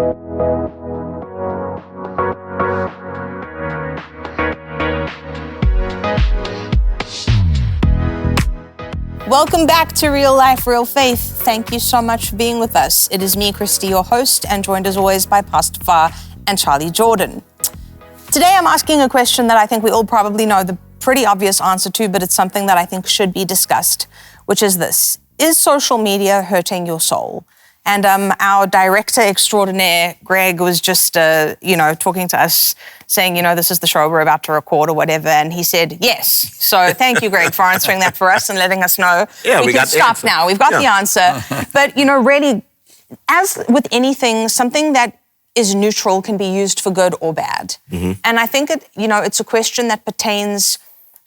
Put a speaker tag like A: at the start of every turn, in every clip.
A: Welcome back to Real Life, Real Faith. Thank you so much for being with us. It is me, Christy, your host, and joined as always by Pastor Far and Charlie Jordan. Today I'm asking a question that I think we all probably know the pretty obvious answer to, but it's something that I think should be discussed, which is this. Is social media hurting your soul? And our director extraordinaire, Greg, was just, talking to us, saying, this is the show we're about to record or whatever. And he said, yes. So thank you, Greg, for answering that for us and letting us know.
B: Yeah, we
A: can
B: got the
A: stop
B: answer.
A: now. We've got the answer. But, really, as with anything, something that is neutral can be used for good or bad. Mm-hmm. And I think it's a question that pertains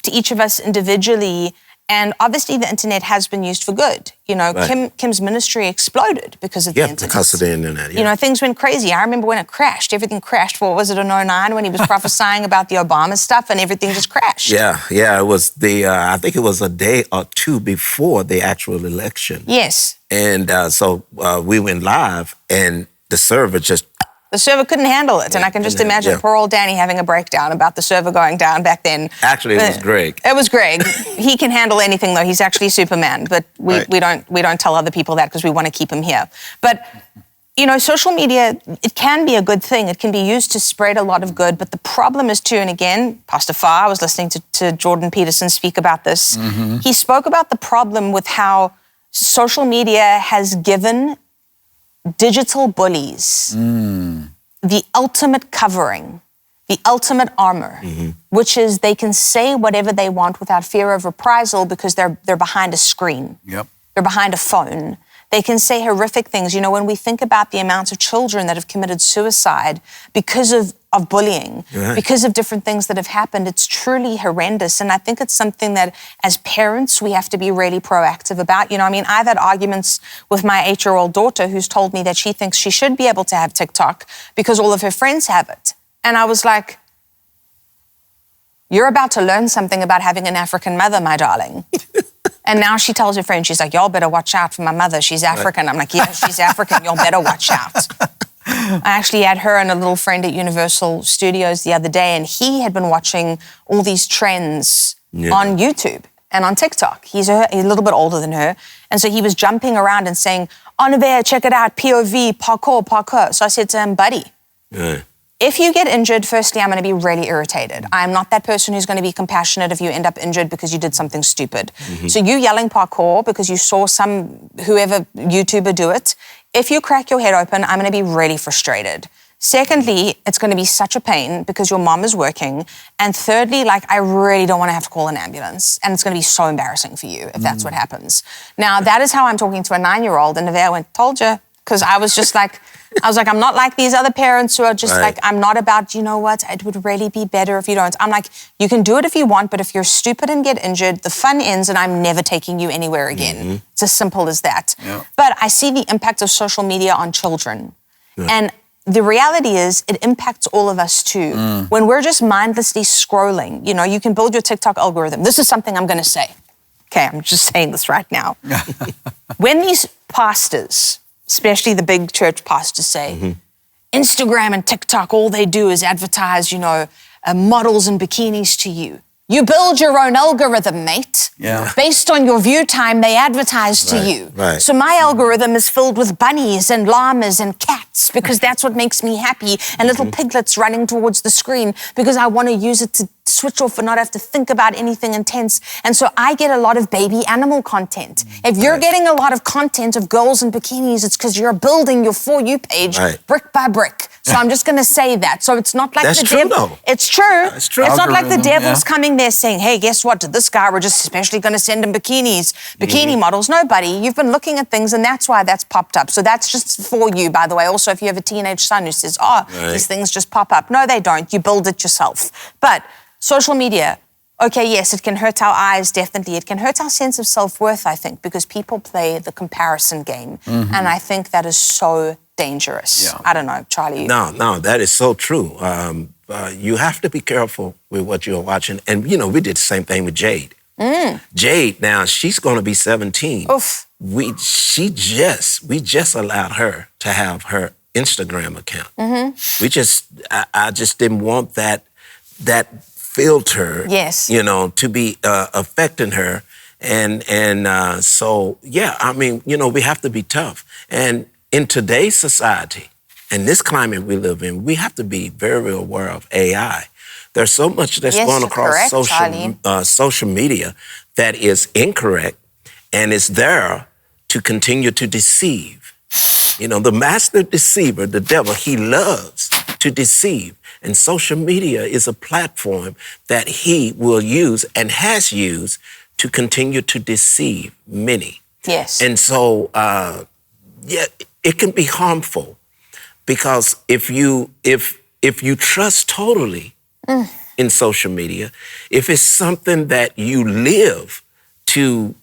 A: to each of us individually. And obviously the internet has been used for good.
B: Right.
A: Kim's ministry exploded because of the internet.
B: Yeah, because of the internet,
A: Things went crazy. I remember when it crashed. Everything crashed. What was it, in 2009 when he was prophesying about the Obama stuff and everything just crashed?
B: Yeah. It was I think it was a day or two before the actual election.
A: Yes.
B: And so we went live and the server just...
A: The server couldn't handle it, and I can just imagine poor old Danny having a breakdown about the server going down back then.
B: Actually, it was Greg.
A: It was Greg. He can handle anything, though. He's actually Superman, but we don't tell other people that because we want to keep him here. But, social media, it can be a good thing. It can be used to spread a lot of good, but the problem is too, and again, Pastor Far, I was listening to Jordan Peterson speak about this. Mm-hmm. He spoke about the problem with how social media has given digital bullies the ultimate covering, the ultimate armor, which is they can say whatever they want without fear of reprisal because they're behind a screen.
C: Yep.
A: They're behind a phone. They can say horrific things. When we think about the amounts of children that have committed suicide because of bullying, because of different things that have happened, it's truly horrendous. And I think it's something that as parents, we have to be really proactive about. I've had arguments with my 8-year-old daughter who's told me that she thinks she should be able to have TikTok because all of her friends have it. And I was like, you're about to learn something about having an African mother, my darling. And now she tells her friends, she's like, y'all better watch out for my mother. She's African. I'm like, yeah, she's African. Y'all better watch out. I actually had her and a little friend at Universal Studios the other day, and he had been watching all these trends on YouTube and on TikTok. He's a little bit older than her. And so he was jumping around and saying, Onivea, check it out, POV, parkour. So I said to him, buddy, if you get injured, firstly, I'm going to be really irritated. I'm not that person who's going to be compassionate if you end up injured because you did something stupid. Mm-hmm. So you yelling parkour because you saw whoever YouTuber do it, if you crack your head open, I'm going to be really frustrated. Secondly, it's going to be such a pain because your mom is working. And thirdly, I really don't want to have to call an ambulance. And it's going to be so embarrassing for you if that's what happens. Now, that is how I'm talking to a 9-year-old. And Nevaeh went, told you. Because I was just like, I'm not like these other parents who are just I'm not about, it would really be better if you don't. I'm like, you can do it if you want, but if you're stupid and get injured, the fun ends and I'm never taking you anywhere again. Mm-hmm. It's as simple as that. Yeah. But I see the impact of social media on children. Yeah. And the reality is it impacts all of us too. When we're just mindlessly scrolling, you can build your TikTok algorithm. This is something I'm going to say. Okay, I'm just saying this right now. When these pastors, especially the big church pastors, say, Instagram and TikTok, all they do is advertise, models and bikinis to you. You build your own algorithm, mate. Yeah. Based on your view time, they advertise to you.
B: Right.
A: So my algorithm is filled with bunnies and llamas and cats because that's what makes me happy, and little piglets running towards the screen because I want to use it to switch off and not have to think about anything intense. And so I get a lot of baby animal content. If you're getting a lot of content of girls in bikinis, it's because you're building your For You page brick by brick. So I'm just going to say that. So it's not like
B: that's
A: the
B: true, though.
A: It's true.
B: It's true.
A: It's not like the devil's coming there saying, hey, guess what? To this guy, we're just especially going to send him bikini models. No, buddy, you've been looking at things and that's why that's popped up. So that's just for you, by the way. Also, if you have a teenage son who says, these things just pop up. No, they don't. You build it yourself. But social media, okay, yes, it can hurt our eyes, definitely. It can hurt our sense of self-worth, I think, because people play the comparison game. And I think that is so dangerous. Yeah. I don't know, Charlie.
B: No, that is so true. You have to be careful with what you're watching. And, we did the same thing with Jade. Jade, now, she's going to be 17.
A: Oof.
B: We just allowed her to have her Instagram account. I just didn't want that filter,
A: Yes.
B: to be affecting her. So, yeah, I mean, we have to be tough. And in today's society, and this climate we live in, we have to be very aware of AI. There's so much that's going across social media that is incorrect and is there to continue to deceive. The master deceiver, the devil, he loves to deceive. And social media is a platform that he will use and has used to continue to deceive many.
A: Yes.
B: And so, it can be harmful because if you trust totally in social media, if it's something that you live to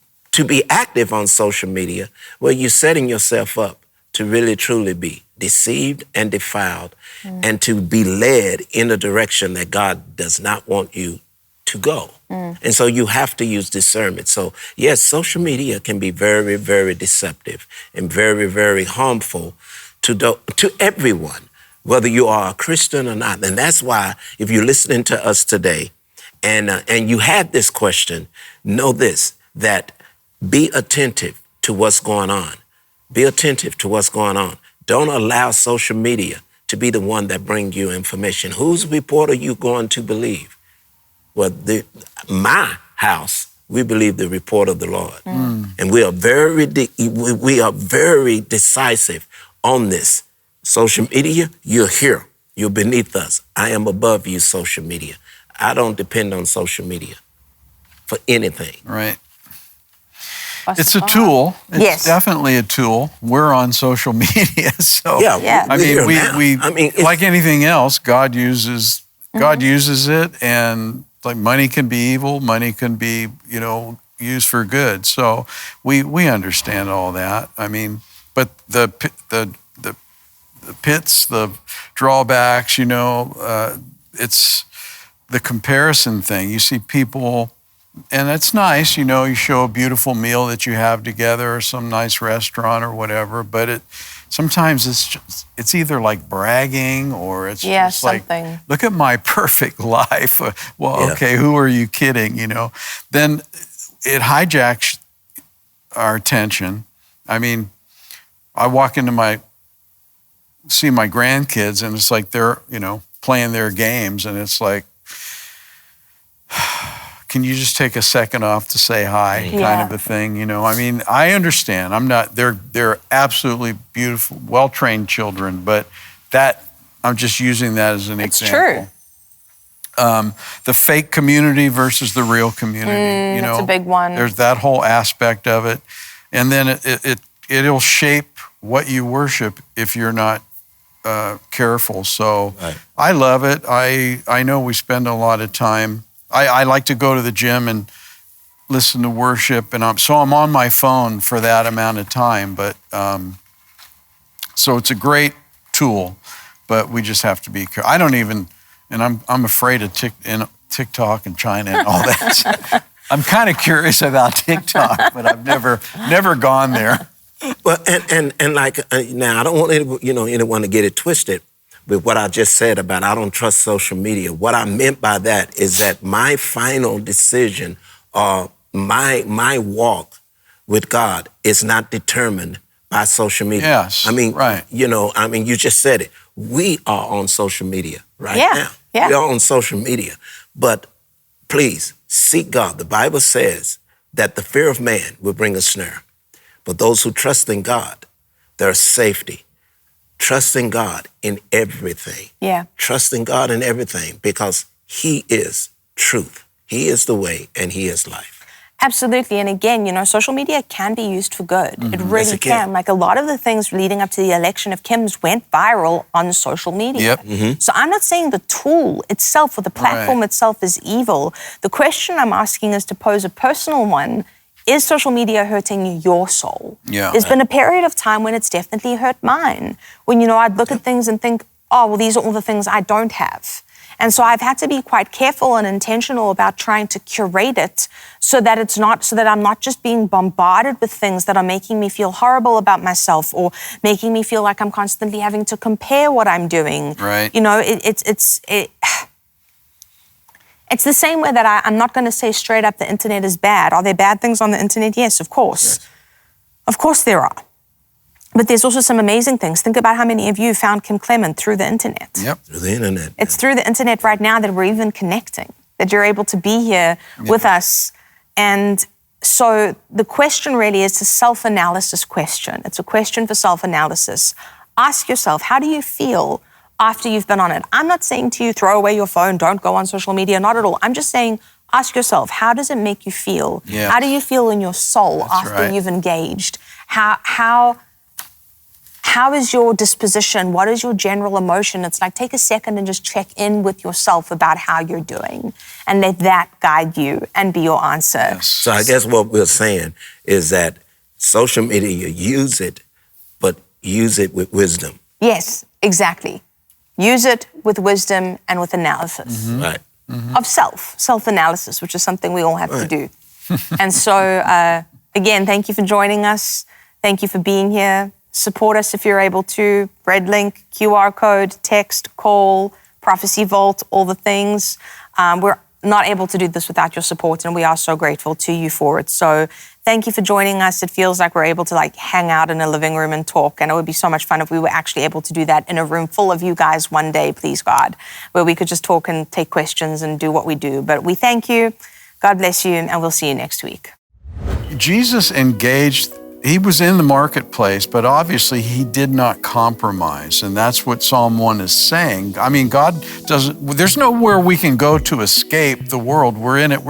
B: be active on social media, well, you're setting yourself up to really truly be deceived and defiled and to be led in a direction that God does not want you to go. And so you have to use discernment. So yes, social media can be very, very deceptive and very, very harmful to everyone, whether you are a Christian or not. And that's why if you're listening to us today and you had this question, know this, that be attentive to what's going on. Be attentive to what's going on. Don't allow social media to be the one that brings you information. Whose report are you going to believe? Well, my house, we believe the report of the Lord. And we are very decisive on this. Social media, you're here. You're beneath us. I am above you, social media. I don't depend on social media for anything.
C: Right. It's a tool. It's definitely a tool. We're on social media, so I mean, like anything else, God uses it, and like money can be evil, money can be used for good. So we understand all that. I mean, but the pits, the drawbacks, it's the comparison thing. You see people. And it's nice, you show a beautiful meal that you have together or some nice restaurant or whatever, but sometimes it's either like bragging or it's just something. Like, look at my perfect life. Okay, who are you kidding, Then it hijacks our attention. I mean, I walk into see my grandkids and it's like they're, playing their games and it's like, can you just take a second off to say hi, kind of a thing, I mean, I understand. They're absolutely beautiful, well-trained children, but I'm just using that as an example.
A: It's true.
C: The fake community versus the real community,
A: That's a big one.
C: There's that whole aspect of it. And then it'll shape what you worship if you're not careful. So I love it. I know we spend a lot of time. I like to go to the gym and listen to worship, and I'm on my phone for that amount of time. But so it's a great tool, but we just have to be careful. I don't even, and I'm afraid of TikTok and China and all that. I'm kind of curious about TikTok, but I've never gone there.
B: Well, and like now, I don't want anyone to get it twisted with what I just said about I don't trust social media. What I meant by that is that my final decision or my walk with God is not determined by social media.
C: Yes,
B: I mean,
C: right.
B: You just said it. We are on social media right now.
A: Yeah.
B: We are on social media. But please, seek God. The Bible says that the fear of man will bring a snare. But those who trust in God, there's safety. Trust in God in everything.
A: Yeah.
B: Trust in God in everything because He is truth. He is the way and He is life.
A: Absolutely. And again, social media can be used for good. It really
B: Yes, it
A: can. Like a lot of the things leading up to the election of Kim's went viral on social media.
C: Yep.
A: So I'm not saying the tool itself or the platform itself is evil. The question I'm asking is to pose a personal one. Is social media hurting your soul?
C: Yeah.
A: There's been a period of time when it's definitely hurt mine. When, I'd look at things and think, oh, well, these are all the things I don't have. And so I've had to be quite careful and intentional about trying to curate it so that I'm not just being bombarded with things that are making me feel horrible about myself or making me feel like I'm constantly having to compare what I'm doing.
C: Right.
A: You know, it's the same way that I'm not going to say straight up the internet is bad. Are there bad things on the internet? Yes, of course.
B: Yes.
A: Of course there are. But there's also some amazing things. Think about how many of you found Kim Clement through the internet.
C: Yep.
B: Through the internet.
A: It's through the internet right now that we're even connecting, that you're able to be here with us. And so the question really is a self-analysis question. It's a question for self-analysis. Ask yourself, how do you feel after you've been on it? I'm not saying to you, throw away your phone, don't go on social media, not at all. I'm just saying, ask yourself, how does it make you feel?
C: Yeah.
A: How do you feel in your soul
C: That's
A: after
C: right.
A: you've engaged? How is your disposition? What is your general emotion? It's like, take a second and just check in with yourself about how you're doing and let that guide you and be your answer.
C: Yes.
B: So I guess what we're saying is that social media, you use it, but use it with wisdom.
A: Yes, exactly. Use it with wisdom and with analysis
B: Right.
A: of self-analysis, which is something we all have to do. And so, again, thank you for joining us. Thank you for being here. Support us if you're able to. Red link, QR code, text, call, Prophecy Vault, all the things. We're not able to do this without your support, and we are so grateful to you for it. So thank you for joining us. It feels like we're able to hang out in a living room and talk, and it would be so much fun if we were actually able to do that in a room full of you guys one day, please God, where we could just talk and take questions and do what we do. But we thank you. God bless you, and we'll see you next week.
C: Jesus engaged. He was in the marketplace, but obviously he did not compromise. And that's what Psalm 1 is saying. I mean, God doesn't, there's nowhere we can go to escape the world. We're in it.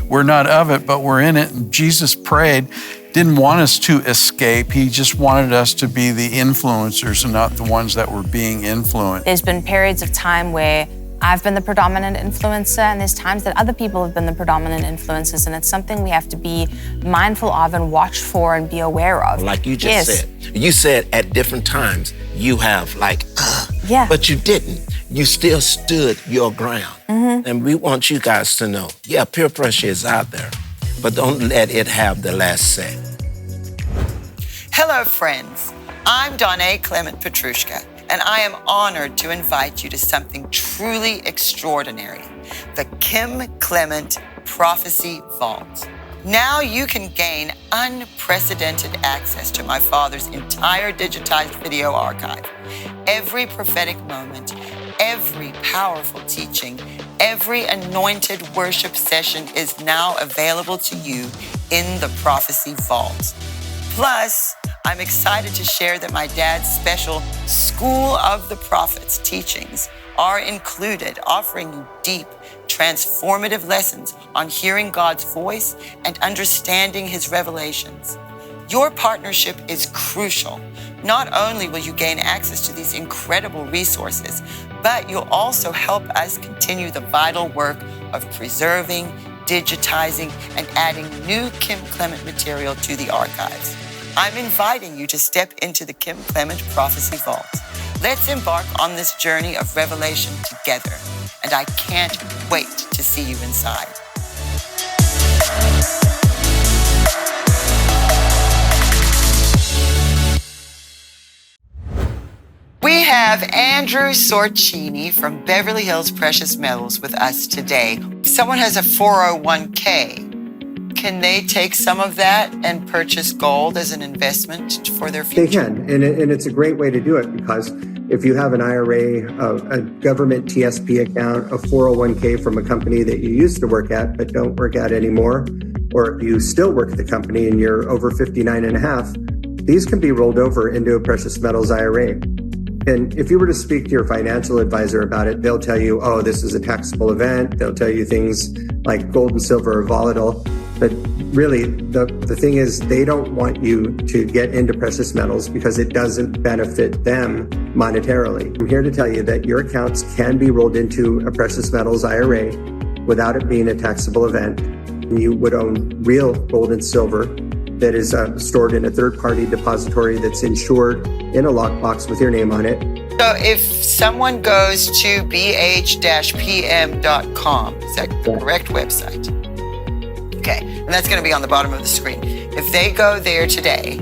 C: We're not of it, but we're in it. And Jesus prayed, didn't want us to escape. He just wanted us to be the influencers and not the ones that were being influenced.
A: There's been periods of time where I've been the predominant influencer, and there's times that other people have been the predominant influencers, and it's something we have to be mindful of and watch for and be aware of.
B: Like you just said. You said at different times you have
A: Yeah.
B: but you didn't. You still stood your ground. And we want you guys to know, yeah, peer pressure is out there, but don't let it have the last say.
D: Hello, friends. I'm Donna Clement Petrushka, and I am honored to invite you to something truly extraordinary, the Kim Clement Prophecy Vault. Now you can gain unprecedented access to my father's entire digitized video archive. Every prophetic moment, every powerful teaching, every anointed worship session is now available to you in the Prophecy Vault. Plus, I'm excited to share that my dad's special School of the Prophets teachings are included, offering you deep, transformative lessons on hearing God's voice and understanding his revelations. Your partnership is crucial. Not only will you gain access to these incredible resources, but you'll also help us continue the vital work of preserving, digitizing, and adding new Kim Clement material to the archives. I'm inviting you to step into the Kim Clement Prophecy Vault. Let's embark on this journey of revelation together, and I can't wait to see you inside. We have Andrew Sorcini from Beverly Hills Precious Metals with us today. Someone has a 401k. Can they take some of that and purchase gold as an investment for their future?
E: They can, and it's a great way to do it, because if you have an IRA, a government TSP account, a 401k from a company that you used to work at but don't work at anymore, or if you still work at the company and you're over 59 and a half, these can be rolled over into a precious metals IRA. And if you were to speak to your financial advisor about it, they'll tell you, oh, this is a taxable event. They'll tell you things like gold and silver are volatile. But really, the thing is, they don't want you to get into precious metals because it doesn't benefit them monetarily. I'm here to tell you that your accounts can be rolled into a precious metals IRA without it being a taxable event. You would own real gold and silver that is stored in a third-party depository that's insured in a lockbox with your name on it.
D: So if someone goes to bh-pm.com, is that the correct website? Okay, and that's going to be on the bottom of the screen. If they go there today,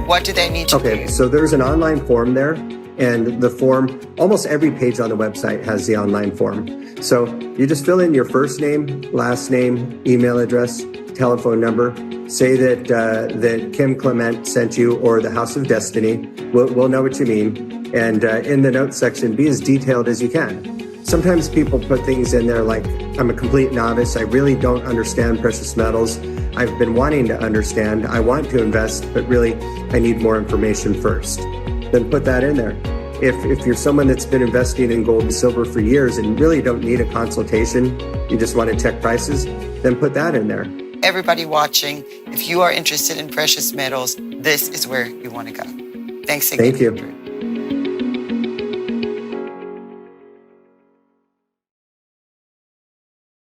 D: what do they need to do?
E: Okay, so there's an online form there, and the form, almost every page on the website has the online form. So you just fill in your first name, last name, email address, telephone number. Say that Kim Clement sent you, or the House of Destiny. We'll know what you mean. And in the notes section, be as detailed as you can. Sometimes people put things in there like, I'm a complete novice. I really don't understand precious metals. I've been wanting to understand. I want to invest, but really, I need more information first. Then put that in there. If you're someone that's been investing in gold and silver for years and really don't need a consultation, you just want to check prices, then put that in there.
D: Everybody watching, if you are interested in precious metals, this is where you want to go. Thanks again.
E: Thank you.